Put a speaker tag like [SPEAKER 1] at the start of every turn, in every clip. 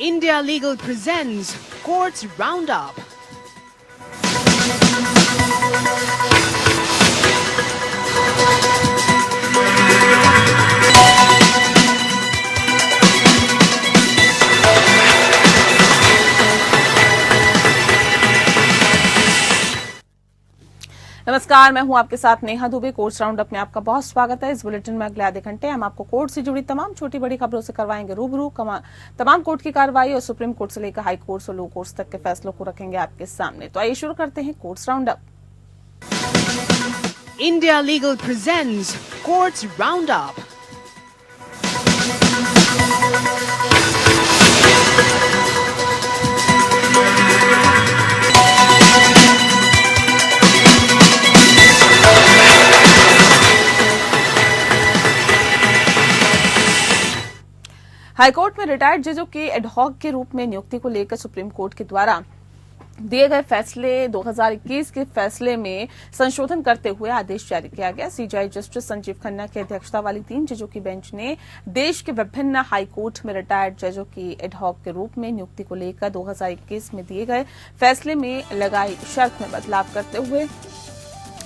[SPEAKER 1] India Legal presents Courts Roundup.
[SPEAKER 2] नमस्कार, मैं हूं आपके साथ नेहा दुबे। कोर्ट्स राउंडअप में आपका बहुत स्वागत है। इस बुलेटिन में अगले आधे घंटे हम आपको कोर्ट से जुड़ी तमाम छोटी बड़ी खबरों से करवाएंगे रूबरू। तमाम कोर्ट की कार्रवाई और सुप्रीम कोर्ट से लेकर हाई कोर्ट और लो कोर्ट्स तक के फैसलों को रखेंगे आपके सामने। तो आइए शुरू करते हैं courts roundup.
[SPEAKER 1] India Legal presents Courts Roundup.
[SPEAKER 2] High court में रिटायर्ड जजों के एडहॉक के रूप में नियुक्ति को लेकर सुप्रीम कोर्ट के द्वारा दिए गए फैसले 2021 के फैसले में संशोधन करते हुए आदेश जारी किया गया। सीजेआई जस्टिस संजीव खन्ना की अध्यक्षता वाली 3 जजों की बेंच ने देश के विभिन्न हाईकोर्ट में रिटायर्ड जजों की एडहॉक के रूप में नियुक्ति को लेकर 2021 में दिए गए फैसले में लगाई शर्त में बदलाव करते हुए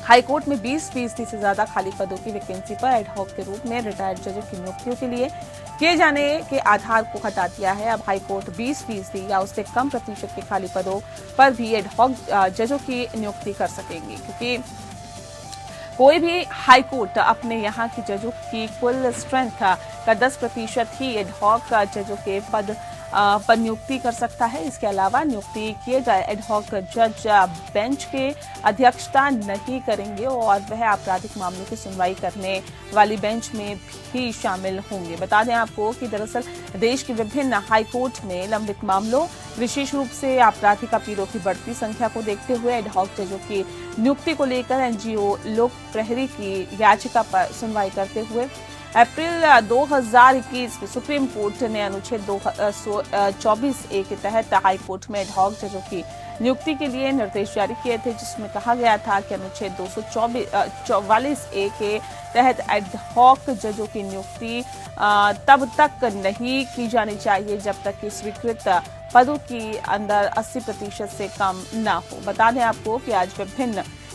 [SPEAKER 2] हाईकोर्ट में 20% से ज्यादा खाली पदों की वैकेंसी पर एडहॉक के रूप में रिटायर्ड जजों की नियुक्तियों के लिए किए जाने के आधार को हटा दिया है। अब हाईकोर्ट 20% या उससे कम प्रतिशत के खाली पदों पर भी एडहॉक जजों की नियुक्ति कर सकेंगे, क्योंकि कोई भी हाईकोर्ट अपने यहाँ की जजों की कुल स्ट्रेंथ का 10% ही एडहॉक जजों के पद पर नियुक्ति कर सकता है। इसके अलावा नियुक्ति किए गए एडहॉक जज बेंच के अध्यक्षता नहीं करेंगे और वह आपराधिक मामलों की सुनवाई करने वाली बेंच में भी शामिल होंगे। बता दें आपको कि दरअसल देश के विभिन्न हाईकोर्ट में लंबित मामलों, विशेष रूप से आपराधिक अपीलों की बढ़ती संख्या को देखते हुए एडहॉक जजों की नियुक्ति को लेकर एनजीओ लोक प्रहरी की याचिका पर सुनवाई करते हुए अप्रैल 2021 में सुप्रीम कोर्ट ने अनुच्छेद 224A के तहत हाईकोर्ट में एडहॉक जजों की नियुक्ति के लिए निर्देश जारी किए थे, जिसमें कहा गया था कि अनुच्छेद 244A के तहत एडहॉक जजों की नियुक्ति तब तक नहीं की जानी चाहिए जब तक कि स्वीकृत पदों की अंदर 80% से कम न हो। बता दें आपको कि आज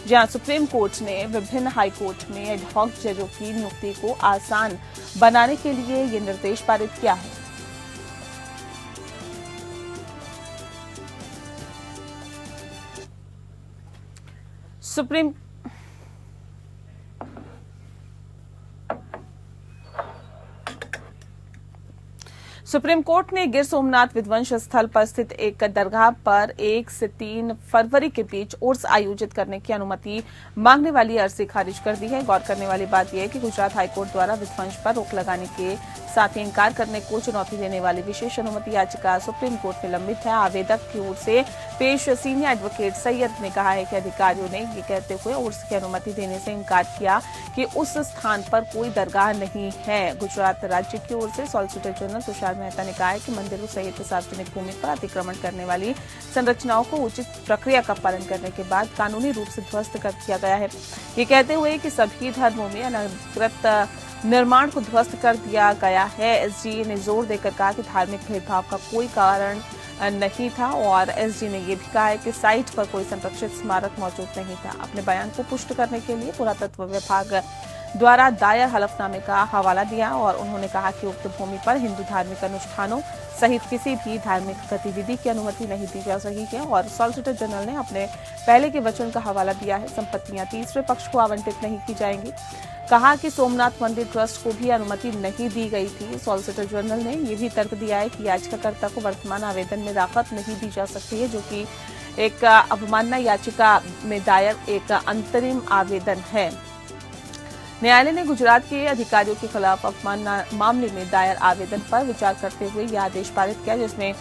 [SPEAKER 2] जहां सुप्रीम कोर्ट ने विभिन्न हाई कोर्ट में एडहॉक जजों की नियुक्ति को आसान बनाने के लिए ये निर्देश पारित किया है। सुप्रीम कोर्ट ने गिर सोमनाथ विध्वंस स्थल पर स्थित एक दरगाह पर 1 से 3 फरवरी के बीच उर्स आयोजित करने की अनुमति मांगने वाली अर्जी खारिज कर दी है। गौर करने वाली बात यह है कि गुजरात हाईकोर्ट द्वारा विध्वंस पर रोक लगाने के साथ ही इनकार करने को चुनौती देने वाली विशेष अनुमति याचिका सुप्रीम कोर्ट में लंबित है। आवेदक की ओर से पेश सीनियर एडवोकेट सैयद ने कहा है कि अधिकारियों ने ये कहते हुए उर्स की अनुमति देने से इनकार किया कि उस स्थान पर कोई दरगाह नहीं है। गुजरात राज्य की ओर से सॉलिसिटर जनरल तुषार मेहता ने कहा है कि मंदिरों सहित सार्वजनिक भूमि पर अतिक्रमण करने वाली संरचनाओं को उचित प्रक्रिया का पालन करने के बाद कानूनी रूप से ध्वस्त कर दिया गया है। ये कहते हुए कि सभी धर्मों में अनधिकृत निर्माण को ध्वस्त कर दिया गया है। एसजी ने जोर देकर कहा कि धार्मिक भेदभाव का कोई कारण नहीं था और एसजी ने यह भी कहा है कि साइट पर कोई संरक्षित स्मारक मौजूद नहीं था। अपने बयान को पुष्ट करने के लिए पुरातत्व विभाग द्वारा दायर हलफनामे का हवाला दिया और उन्होंने कहा कि उक्त भूमि पर हिंदू धार्मिक अनुष्ठानों सहित किसी भी धार्मिक गतिविधि की अनुमति नहीं दी जा सकी है। और सॉलिसिटर जनरल ने अपने पहले के वचन का हवाला दिया है, संपत्तियां तीसरे पक्ष को आवंटित नहीं की जाएंगी। कहा कि सोमनाथ मंदिर ट्रस्ट को भी अनुमति नहीं दी गई थी। सॉलिसिटर जनरल ने यह भी तर्क दिया है कि याचिकाकर्ता को वर्तमान आवेदन में राहत नहीं दी जा सकती है, जो कि एक अवमानना याचिका में दायर एक अंतरिम आवेदन है। न्यायालय ने गुजरात के अधिकारियों के खिलाफ अपमानना मामले में दायर आवेदन पर विचार करते हुए यह आदेश पारित किया, जिसमें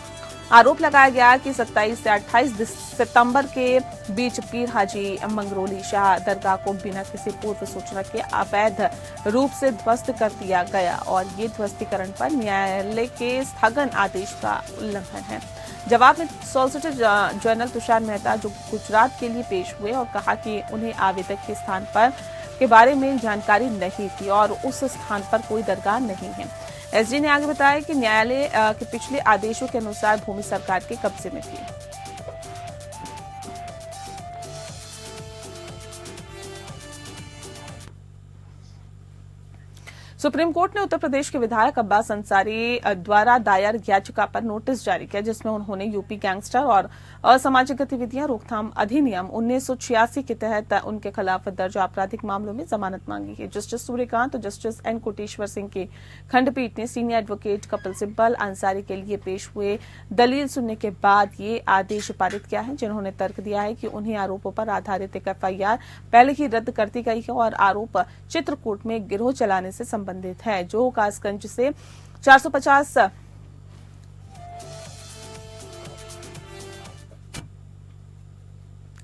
[SPEAKER 2] आरोप लगाया गया कि 27 से 28 सितंबर के बीच पीर हाजी मंगरोली शाह दरगाह को बिना किसी पूर्व सूचना के अवैध रूप से ध्वस्त कर दिया गया और ये ध्वस्तीकरण पर न्यायालय के स्थगन आदेश का उल्लंघन है। जवाब में सॉलिसिटर जनरल तुषार मेहता जो गुजरात के लिए पेश हुए और कहा कि उन्हें आवेदक के स्थान पर के बारे में जानकारी नहीं थी और उस स्थान पर कोई दरगाह नहीं है। एसजी ने आगे बताया कि न्यायालय के पिछले आदेशों के अनुसार भूमि सरकार के कब्जे में थी। सुप्रीम कोर्ट ने उत्तर प्रदेश के विधायक अब्बास अंसारी द्वारा दायर याचिका पर नोटिस जारी किया, जिसमें उन्होंने यूपी गैंगस्टर और असामाजिक गतिविधियां रोकथाम अधिनियम 1986 के तहत उनके खिलाफ दर्ज आपराधिक मामलों में जमानत मांगी है। जस्टिस सूर्यकांत और जस्टिस एन कोटेश्वर सिंह की खंडपीठ ने सीनियर एडवोकेट कपिल सिब्बल अंसारी के लिए पेश हुए दलील सुनने के बाद ये आदेश पारित किया है, जिन्होंने तर्क दिया है कि उन्हें आरोपों पर आधारित एक एफआईआर पहले ही रद्द कर दी गई है और आरोप चित्रकूट में गिरोह चलाने से संबंधित है, जो कासगंज से 450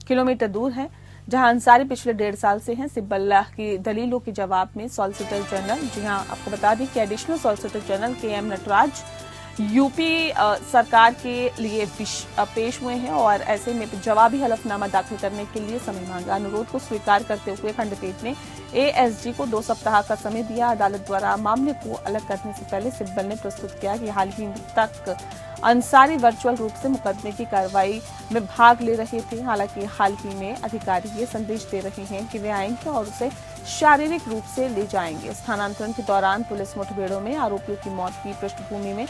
[SPEAKER 2] किलोमीटर दूर है, जहां अंसारी पिछले 1.5 साल से हैं। सिब्बल की दलीलों के जवाब में सॉलिसिटर जनरल, जी हां, आपको बता दें कि additional solicitor general KM Nataraj UP सरकार के लिए पेश हुए हैं और ऐसे में जवाबी हलफनामा दाखिल करने के लिए समय मांगा। अनुरोध को स्वीकार करते हुए खंडपीठ ने ASG को 2 सप्ताह का समय दिया। अदालत द्वारा मामले को अलग करने से पहले सिब्बल ने प्रस्तुत किया कि हाल ही तक अंसारी वर्चुअल रूप से मुकदमे की कार्रवाई में भाग ले रहे थे। हालांकि हाल ही में अधिकारी ये संदेश दे रहे हैं कि वे आएंगे और उसे शारीरिक रूप से ले जाएंगे। स्थानांतरण के दौरान पुलिस मुठभेड़ों में आरोपियों की मौत की पृष्ठभूमि में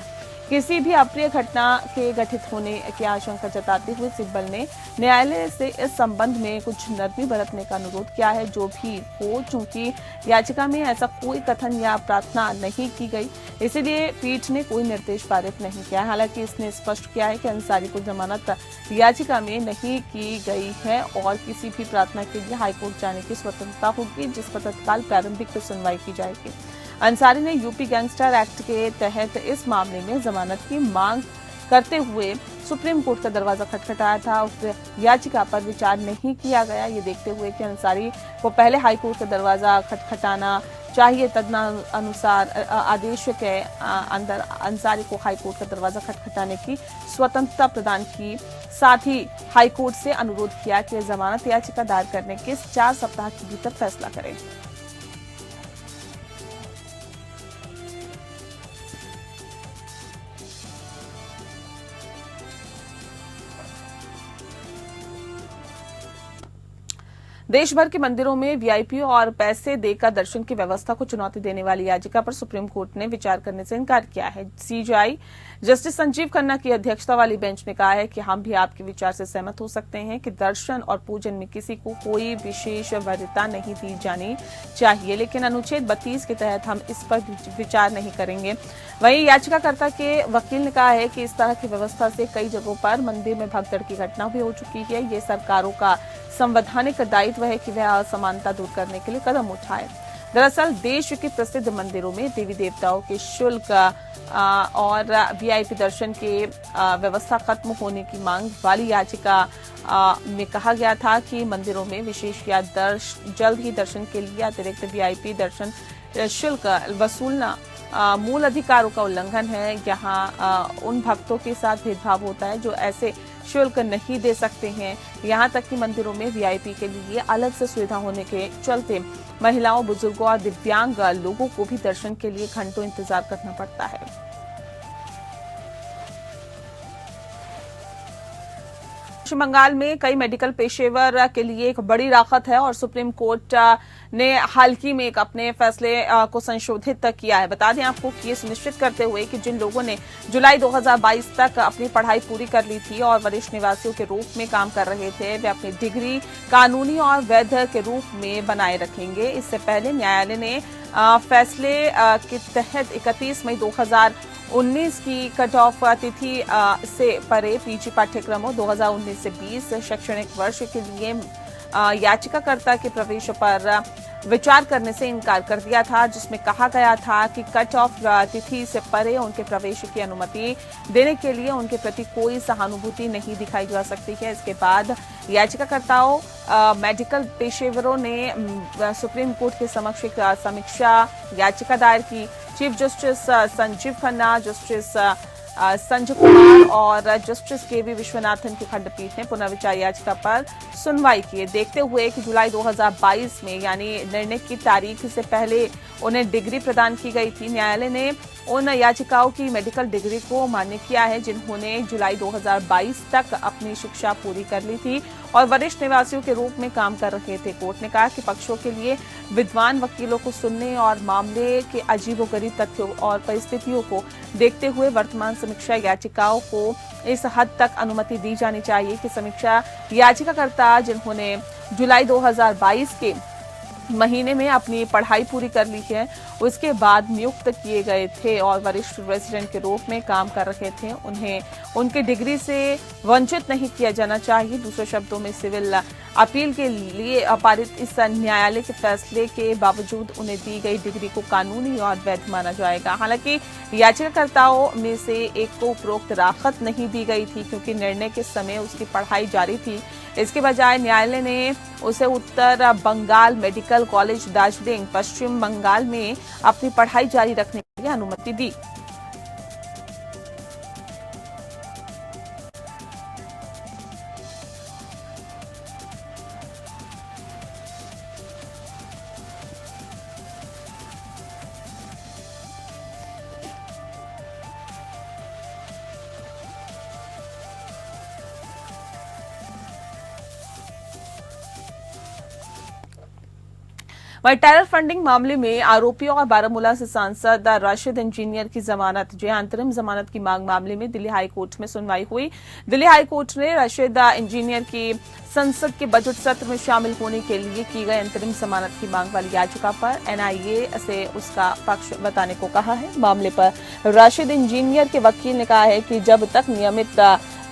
[SPEAKER 2] किसी भी अप्रिय घटना के घटित होने की आशंका जताते हुए सिब्बल ने न्यायालय से इस संबंध में कुछ नरमी बरतने का अनुरोध किया है। जो भी हो, चूंकि याचिका में ऐसा कोई कथन या प्रार्थना नहीं की गई, इसलिए पीठ ने कोई निर्देश पारित नहीं किया। हालांकि इसने स्पष्ट किया है कि अंसारी को जमानत याचिका में नहीं की गई है और किसी भी प्रार्थना के लिए हाईकोर्ट जाने की स्वतंत्रता होगी, जिस पर तत्काल प्रारंभिक सुनवाई की जाएगी। अंसारी ने यूपी गैंगस्टर एक्ट के तहत इस मामले में जमानत की मांग करते हुए सुप्रीम कोर्ट का दरवाजा खटखटाया था। उस याचिका पर विचार नहीं किया गया। ये देखते हुए कि अंसारी को पहले हाईकोर्ट का दरवाजा खटखटाना चाहिए, तदनुसार आदेश के अंदर अंसारी को हाईकोर्ट का दरवाजा खटखटाने की स्वतंत्रता प्रदान की। साथ ही हाईकोर्ट से अनुरोध किया कि जमानत याचिका दायर करने के 4 सप्ताह के भीतर फैसला करें। देश भर के मंदिरों में वीआईपी और पैसे देकर दर्शन की व्यवस्था को चुनौती देने वाली याचिका पर सुप्रीम कोर्ट ने विचार करने से इनकार किया है। CJI जस्टिस संजीव खन्ना की अध्यक्षता वाली बेंच ने कहा है कि हम भी आपके विचार से सहमत हो सकते हैं कि दर्शन और पूजन में किसी को कोई विशेष वरीयता नहीं दी जानी चाहिए, लेकिन अनुच्छेद 32 के तहत हम इस पर विचार नहीं करेंगे। वहीं याचिकाकर्ता के वकील ने कहा है कि इस तरह की व्यवस्था से कई जगहों पर मंदिर में भगदड़ की घटना भी हो चुकी है। ये सरकारों का संवैधानिक दायित्व है कि वह असमानता दूर करने के लिए कदम उठाए। दरअसल देश के प्रसिद्ध मंदिरों में देवी देवताओं के शुल्क और वीआईपी दर्शन के व्यवस्था खत्म होने की मांग वाली याचिका में कहा गया था कि मंदिरों में विशेष या जल्द ही दर्शन के लिए अतिरिक्त वीआईपी दर्शन शुल्क वसूलना मूल अधिकारों का उल्लंघन है। यहाँ उन भक्तों के साथ भेदभाव होता है जो ऐसे शुल्क नहीं दे सकते हैं। यहाँ तक कि मंदिरों में वीआईपी के लिए अलग से सुविधा होने के चलते महिलाओं, बुजुर्गों और दिव्यांग लोगों को भी दर्शन के लिए घंटों इंतजार करना पड़ता है। पश्चिम बंगाल में कई मेडिकल पेशेवर के लिए एक बड़ी राहत है और सुप्रीम कोर्ट ने हाल ही में एक अपने फैसले को संशोधित किया है। बता दें आपको कि ये सुनिश्चित करते हुए कि जिन लोगों ने जुलाई 2022 तक अपनी पढ़ाई पूरी कर ली थी और वरिष्ठ निवासियों के रूप में काम कर रहे थे, वे अपनी डिग्री कानूनी और वैध के रूप में बनाए रखेंगे। इससे पहले न्यायालय ने फैसले के तहत 31 मई 2019 की कट ऑफ तिथि से परे पीजी पाठ्यक्रमों 2019 से 20 शैक्षणिक वर्ष के लिए याचिकाकर्ता के प्रवेश पर विचार करने से इनकार कर दिया था, जिसमें कहा गया था कि कट ऑफ तिथि से परे उनके प्रवेश की अनुमति देने के लिए उनके प्रति कोई सहानुभूति नहीं दिखाई जा सकती है। इसके बाद याचिकाकर्ताओं मेडिकल पेशेवरों ने सुप्रीम कोर्ट के समक्ष एक समीक्षा याचिका दायर की। Chief justice Sanjeev Khanna, justice Sanjay Kumar और जस्टिस KV विश्वनाथन की खंडपीठ ने पुनर्विचार याचिका पर सुनवाई की। देखते हुए कि जुलाई 2022 में यानी निर्णय की तारीख से पहले उन्हें डिग्री प्रदान की गई थी, न्यायालय ने उन याचिकाओं की मेडिकल डिग्री को मान्य किया है जिन्होंने जुलाई 2022 तक अपनी शिक्षा पूरी कर ली थी और वरिष्ठ निवासियों के रूप में काम कर रहे थे। कोर्ट ने कहा कि पक्षों के लिए विद्वान वकीलों को सुनने और मामले के अजीबोगरीब तथ्यों और परिस्थितियों को देखते हुए वर्तमान समीक्षा याचिकाओं को इस हद तक अनुमति दी जानी चाहिए कि समीक्षा याचिकाकर्ता जिन्होंने जुलाई 2022 के महीने में अपनी पढ़ाई पूरी कर ली है, उसके बाद नियुक्त किए गए थे और वरिष्ठ रेजिडेंट के रूप में काम कर रहे थे, उन्हें उनकी डिग्री से वंचित नहीं किया जाना चाहिए। दूसरे शब्दों में सिविल अपील के लिए पारित इस न्यायालय के फैसले के बावजूद उन्हें दी गई डिग्री को कानूनी और वैध माना जाएगा। हालांकि याचिकाकर्ताओं में से एक को उपरोक्त राहत नहीं दी गई थी क्योंकि निर्णय के समय उसकी पढ़ाई जारी थी। इसके बजाय न्यायालय ने उसे उत्तर बंगाल मेडिकल कॉलेज दार्जिलिंग पश्चिम बंगाल में अपनी पढ़ाई जारी रखने के लिए अनुमति दी। वहीं टेरर फंडिंग मामले में आरोपियों और बारामूला से सांसद राशिद इंजीनियर की जमानत अंतरिम जमानत की मांग मामले में दिल्ली हाई कोर्ट में सुनवाई हुई। दिल्ली हाई कोर्ट ने राशिद इंजीनियर की संसद के बजट सत्र में शामिल होने के लिए की गई अंतरिम जमानत की मांग वाली याचिका पर एनआईए से उसका पक्ष बताने को कहा है। मामले पर राशिद इंजीनियर के वकील ने कहा है कि जब तक नियमित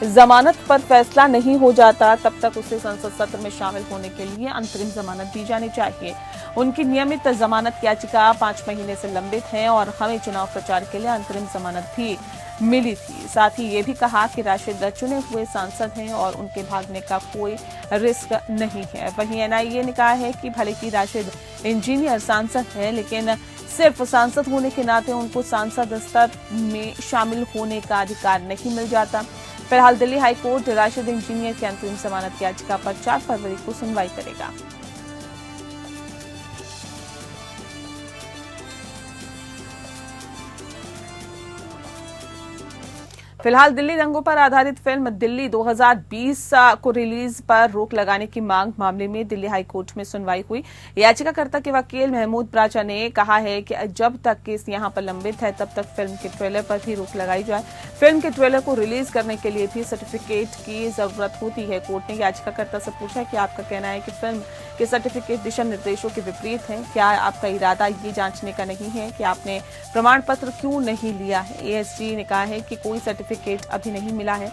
[SPEAKER 2] जमानत पर फैसला नहीं हो जाता तब तक उसे संसद सत्र में शामिल होने के लिए अंतरिम जमानत दी जानी चाहिए। उनकी नियमित जमानत याचिका 5 महीने से लंबित है और हमें चुनाव प्रचार के लिए अंतरिम जमानत भी मिली थी। साथ ही ये भी कहा कि राशिद चुने हुए सांसद हैं और उनके भागने का कोई रिस्क नहीं है। वहीं एनआईए ने कहा है कि भले ही राशिद इंजीनियर सांसद है लेकिन सिर्फ सांसद होने के नाते उनको सांसद स्तर में शामिल होने का अधिकार नहीं मिल जाता। फिलहाल Delhi high court Rashid engineer की अंतरिम जमानत याचिका पर 4 फरवरी को सुनवाई करेगा। फिलहाल दिल्ली दंगों पर आधारित फिल्म दिल्ली 2020 को रिलीज पर रोक लगाने की मांग मामले में दिल्ली हाई कोर्ट में सुनवाई हुई। याचिकाकर्ता के वकील महमूद प्राचा ने कहा है कि जब तक केस यहां पर लंबित है तब तक फिल्म के ट्रेलर पर भी रोक लगाई जाए। फिल्म के ट्रेलर को रिलीज करने के लिए भी सर्टिफिकेट की जरूरत होती है। कोर्ट ने याचिकाकर्ता से पूछा कि आपका कहना है कि फिल्म के सर्टिफिकेट दिशा निर्देशों के विपरीत है, क्या आपका इरादा ये जांचने का नहीं है कि आपने प्रमाण पत्र क्यों नहीं लिया है। एएसजी ने कहा है कि कोई सर्टिफिकेट अभी नहीं मिला है,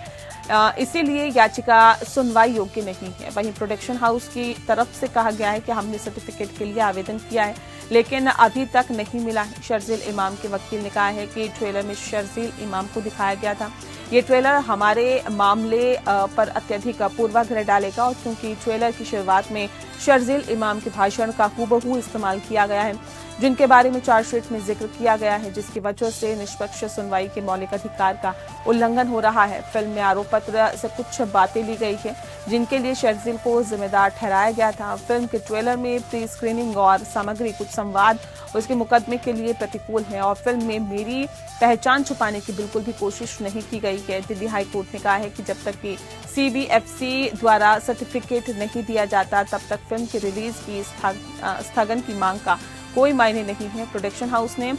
[SPEAKER 2] इसीलिए याचिका सुनवाई योग्य नहीं है। वहीं प्रोडक्शन हाउस की तरफ से कहा गया है कि हमने सर्टिफिकेट के लिए आवेदन किया है लेकिन अभी तक नहीं मिला है। शर्जील इमाम के वकील ने कहा है कि ट्रेलर में शर्जील इमाम को दिखाया गया था। ये ट्रेलर हमारे मामले पर अत्यधिक पूर्वाग्रह डालेगा और क्योंकि ट्रेलर की शुरुआत में शर्जील इमाम के भाषण का हूबहू इस्तेमाल किया गया है जिनके बारे में चार्जशीट में जिक्र किया गया है, जिसकी वजह से निष्पक्ष सुनवाई के मौलिक अधिकार का उल्लंघन हो रहा है। फिल्म में आरोप पत्र से कुछ बातें ली गई है जिनके लिए शर्जील को जिम्मेदार ठहराया गया था। फिल्म के ट्रेलर में प्री स्क्रीनिंग और सामग्री कुछ संवाद उसके मुकदमे के लिए प्रतिकूल है और फिल्म में मेरी पहचान छुपाने की बिल्कुल भी कोशिश नहीं की गई है। दिल्ली हाई कोर्ट ने कहा है कि जब तक कि सीबीएफसी द्वारा सर्टिफिकेट नहीं दिया जाता तब तक फिल्म की रिलीज की स्थगन की मांग का कोई मायने नहीं है। प्रोडक्शन हाउस ने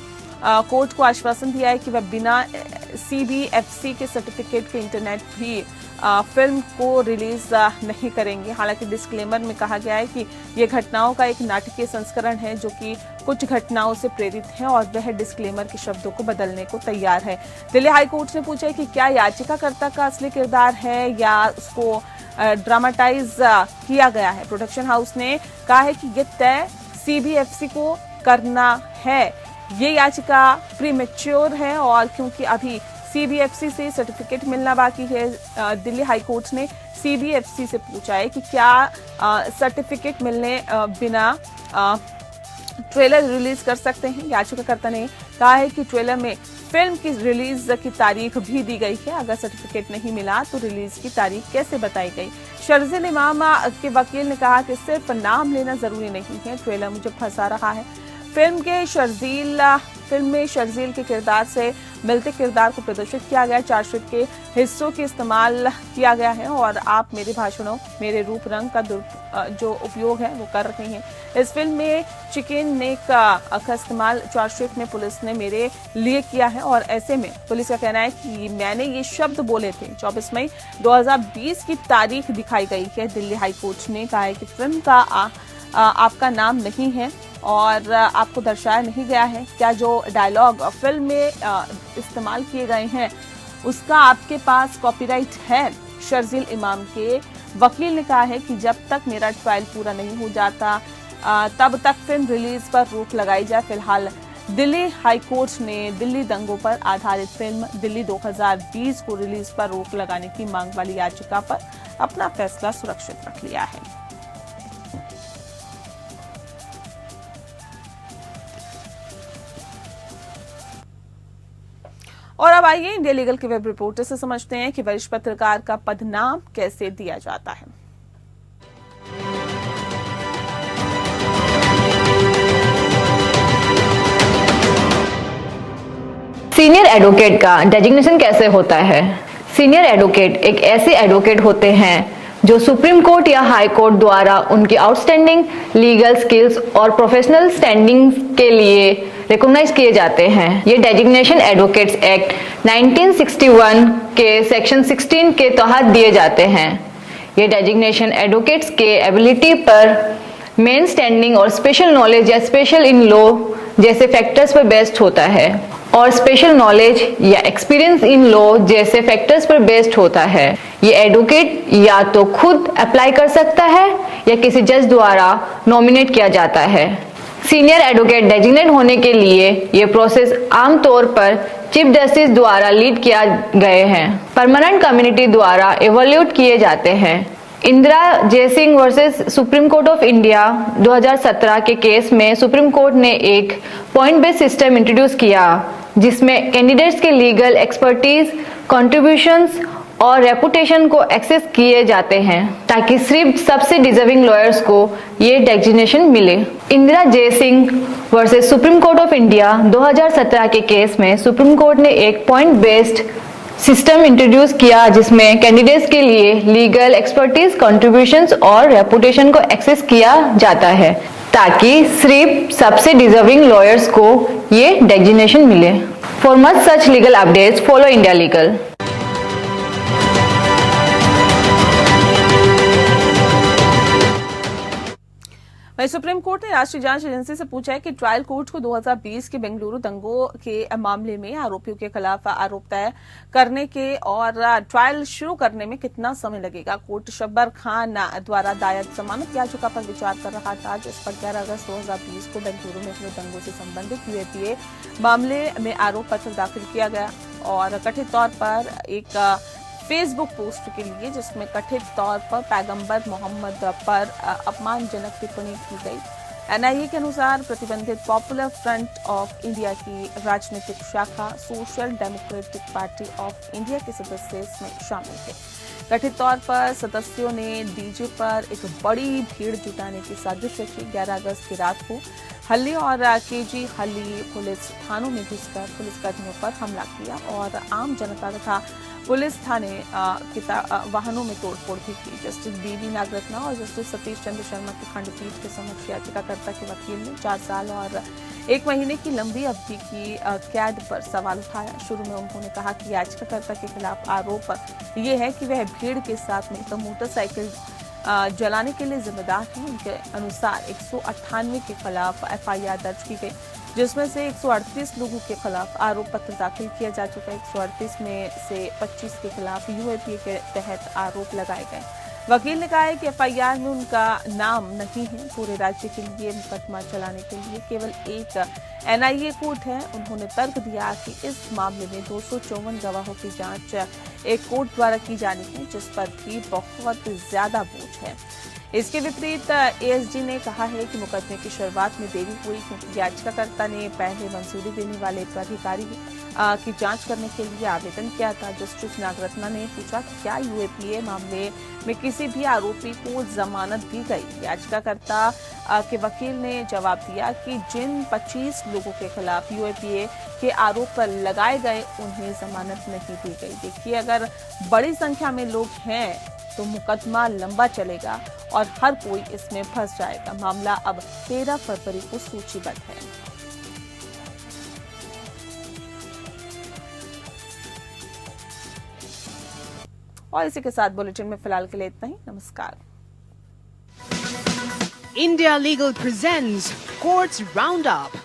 [SPEAKER 2] कोर्ट को आश्वासन दिया है कि वह बिना सीबीएफसी के सर्टिफिकेट के इंटरनेट भी फिल्म को रिलीज नहीं करेंगे। हालांकि डिस्क्लेमर में कहा गया है कि ये घटनाओं का एक नाटकीय संस्करण है जो कि कुछ घटनाओं से प्रेरित है और वह डिस्क्लेमर के शब्दों को बदलने को तैयार है। दिल्ली हाई कोर्ट ने पूछा है कि क्या याचिकाकर्ता का असली किरदार है या उसको ड्रामाटाइज किया गया है। प्रोडक्शन हाउस ने कहा है कि यह तय सीबीएफसी को करना है। ये याचिका प्रीमेच्योर है और क्योंकि अभी सीबीएफसी से सर्टिफिकेट मिलना बाकी है, दिल्ली हाई कोर्ट ने सीबीएफसी से पूछा है कि क्या सर्टिफिकेट मिलने बिना ट्रेलर रिलीज कर सकते हैं। याचिकाकर्ता ने कहा है कि ट्रेलर में फिल्म की रिलीज की तारीख भी दी गई है। अगर सर्टिफिकेट नहीं मिला तो रिलीज की तारीख कैसे बताई गई। शर्जील इमाम के वकील ने कहा कि सिर्फ नाम लेना जरूरी नहीं है, ट्रेलर मुझे फंसा रहा है। फिल्म के शर्जील फिल्म में शर्जील के किरदार से मिलते किरदार को प्रदर्शित किया गया। चार्जशीट के हिस्सों के इस्तेमाल किया गया है और आप मेरे भाषणों, मेरे रूप रंग का जो उपयोग है वो कर रहे हैं। इस फिल्म में चिकन नेक का इस्तेमाल चार्जशीट में पुलिस ने मेरे लिए किया है और ऐसे में पुलिस का कहना है कि मैंने ये शब्द बोले थे। 24 मई 2020 की तारीख दिखाई गई है। दिल्ली हाई कोर्ट ने कहा है कि फिल्म का आपका नाम नहीं है और आपको दर्शाया नहीं गया है। क्या जो डायलॉग फिल्म में इस्तेमाल किए गए हैं उसका आपके पास कॉपीराइट है? शर्जील इमाम के वकील ने कहा है कि जब तक मेरा ट्रायल पूरा नहीं हो जाता तब तक फिल्म रिलीज पर रोक लगाई जाए। फिलहाल दिल्ली हाई कोर्ट ने दिल्ली दंगों पर आधारित फिल्म दिल्ली 2020 को रिलीज पर रोक लगाने की मांग वाली याचिका पर अपना फैसला सुरक्षित रख लिया है। और अब आइए इंडिया लीगल के वेब रिपोर्टर से समझते हैं कि वरिष्ठ पत्रकार का पदनाम कैसे दिया जाता है।
[SPEAKER 3] सीनियर एडवोकेट का डेजिग्नेशन कैसे होता है? सीनियर एडवोकेट एक ऐसे एडवोकेट होते हैं जो सुप्रीम कोर्ट या हाई कोर्ट द्वारा उनकी आउटस्टैंडिंग लीगल स्किल्स और प्रोफेशनल स्टैंडिंग के लिए रिकॉग्नाइज किए जाते हैं। ये डेजिग्नेशन एडवोकेट्स एक्ट 1961 के सेक्शन 16 के तहत दिए जाते हैं। ये डेजिग्नेशन एडवोकेट्स के एबिलिटी पर, मेन स्टैंडिंग और स्पेशल नॉलेज या स्पेशल इन लॉ जैसे फैक्टर्स पर बेस्ड होता है और स्पेशल नॉलेज या एक्सपीरियंस इन लॉ जैसे फैक्टर्स पर बेस्ड होता है। ये एडवोकेट या तो खुद अप्लाई कर सकता है या किसी जज द्वारा नॉमिनेट किया जाता है। सीनियर एडवोकेट डेजिग्नेट होने के लिए ये प्रोसेस आमतौर पर चीफ जस्टिस द्वारा लीड किया गए हैं। परमानेंट कम्युनिटी द्वारा इवैल्यूएट किए जाते हैं। Indira Jaising versus supreme court of India 2017 के केस में सुप्रीम कोर्ट ने एक पॉइंट बेस्ड सिस्टम इंट्रोड्यूस किया जिसमें कैंडिडेट्स के लीगल एक्सपर्टीज, कंट्रीब्यूशंस और रेपुटेशन को एक्सेस किए जाते हैं ताकि सिर्फ सबसे डिजर्विंग लॉयर्स को ये डेजिग्नेशन मिले। Indira Jaising versus supreme court of India 2017 के केस में सुप्रीम कोर्ट ने एक पॉइंट बेस्ड सिस्टम इंट्रोड्यूस किया जिसमें कैंडिडेट्स के लिए लीगल एक्सपर्टीज, कंट्रीब्यूशंस और रेपुटेशन को एक्सेस किया जाता है ताकि सिर्फ सबसे डिजर्विंग लॉयर्स को ये डेजिग्नेशन मिले। For much such legal updates follow India legal.
[SPEAKER 2] वहीं सुप्रीम कोर्ट ने राष्ट्रीय जांच एजेंसी से पूछा है कि ट्रायल कोर्ट को 2020 के बेंगलुरु दंगों के मामले में आरोपियों के खिलाफ आरोप तय करने के और ट्रायल शुरू करने में कितना समय लगेगा। कोर्ट शब्बर खान द्वारा दायर जमानत याचिका पर विचार कर रहा था जिस पर 11 अगस्त 2020 को बेंगलुरु में हुए दंगों से संबंधित यूएपीए मामले में आरोप पत्र दाखिल किया गया और कथित तौर पर एक फेसबुक पोस्ट के लिए जिसमें कथित तौर पर पैगंबर मोहम्मद पर अपमानजनक टिप्पणी की गई। एनआईए के अनुसार प्रतिबंधित पॉपुलर फ्रंट ऑफ इंडिया की राजनीतिक शाखा social democratic party of India के सदस्य इसमें शामिल थे। कथित तौर पर सदस्यों ने डीजे पर एक बड़ी भीड़ जुटाने की साजिश रची। 11 अगस्त की रात को हल्ली और केजी हल्ली पुलिस थानों में घुसकर पुलिसकर्मियों पर हमला किया और आम जनता तथा पुलिस थाने के वाहनों में तोड़फोड़ भी की। जस्टिस बीबी नागरत्ना और जस्टिस सतीश चंद्र शर्मा की खंडपीठ के समक्ष याचिकाकर्ता के वकील ने 4 साल और 1 महीने की लंबी अवधि की कैद पर सवाल उठाया। शुरू में उन्होंने कहा कि याचिकाकर्ता के खिलाफ आरोप ये है कि वह भीड़ के साथ मिलकर मोटरसाइकिल जलाने के लिए जिम्मेदार हैं। उनके अनुसार 198 के खिलाफ एफआईआर दर्ज की गई जिसमें से 138 लोगों के खिलाफ आरोप पत्र दाखिल किया जा चुका है। 138 में से 25 के खिलाफ यूएपीए के तहत आरोप लगाए गए। वकील ने कहा है कि एफआईआर में उनका नाम नहीं है। पूरे राज्य के लिए मुकदमा चलाने के लिए केवल एक एनआईए कोर्ट है। उन्होंने तर्क दिया कि इस मामले में 254 गवाहों की जांच एक कोर्ट द्वारा की जानी है जिस पर भी बहुत ज्यादा बोझ है। इसके विपरीत एएसजी ने कहा है कि मुकदमे की शुरुआत में देरी हुई क्योंकि याचिकाकर्ता ने पहले मंजूरी देने वाले प्राधिकारी की जांच करने के लिए आवेदन किया था। जस्टिस नागरत्ना ने पूछा कि क्या यूएपीए मामले में किसी भी आरोपी को जमानत दी गई। याचिकाकर्ता के वकील ने जवाब दिया कि जिन 25 लोगों के खिलाफ यूएपीए के आरोप लगाए गए उन्हें जमानत नहीं दी गई। देखिए, अगर बड़ी संख्या में लोग हैं तो मुकदमा लंबा चलेगा और हर कोई इसमें फंस जाएगा। मामला अब 13 फरवरी को सूचीबद्ध है। और इसी के साथ बुलेटिन में फिलहाल के लिए इतना ही। नमस्कार।
[SPEAKER 1] India Legal presents Courts Roundup.